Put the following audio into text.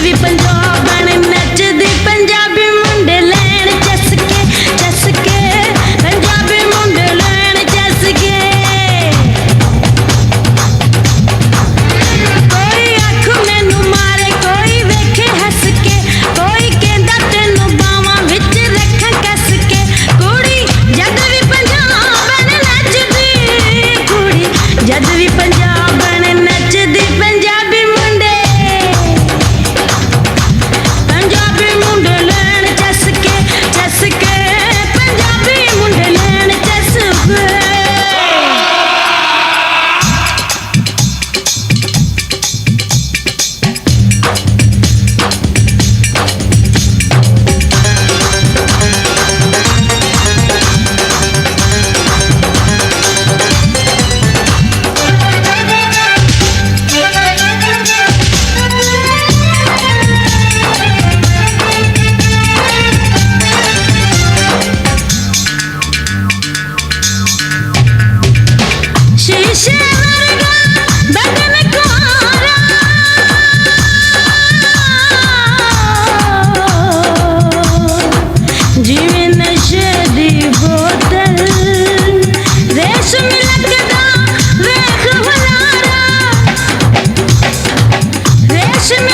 ਵੀ ਪੰਜਾਬਣ ਨੱਚਦੀ ਪੰਜਾਬੀ ਮੁੰਡੇ ਲੈਣ ਚੱਸ ਕੇ ਪੰਜਾਬੀ ਮੁੰਡੇ ਲੈਣ ਚੱਸ ਕੇ ਕੋਈ ਅੱਖ ਮੈਨੂੰ ਮਾਰੇ ਕੋਈ ਵੇਖੇ ਹੱਸ ਕੇ ਕੋਈ ਕਹਿੰਦਾ ਤੈਨੂੰ ਬਾਵਾਂ ਵਿੱਚ ਰੱਖਾਂ ਕੱਸ ਕੇ ਕੁੜੀ ਜਦ ਵੀ ਪੰਜਾਬਣ ਨੱਚਦੀ ਕੁੜੀ ਜਦ ਵੀ ਪੰਜਾਬਣ ਨੱਚਦੀ ਪੰਜਾਬੀ ਮੁੰਡੇ ਲੈਣ ਚੱਸ ਕੇ ਪੰਜਾਬੀ ਮੁੰਡੇ ਲੈਣ ਚੱਸ ਕੇ ਸ਼ੀਸ਼ੇ ਵਰਗਾ ਬਦਨ ਕੁਆਰਾ ਜਿਵੇਂ ਨਸ਼ੇ ਦੀ ਬੋਤਲ ਰੇਸ਼ਮ ਲੱਗਦਾ ਵੇਖ ਹੁਲਾਰਾ ਰੇਸ਼ਮ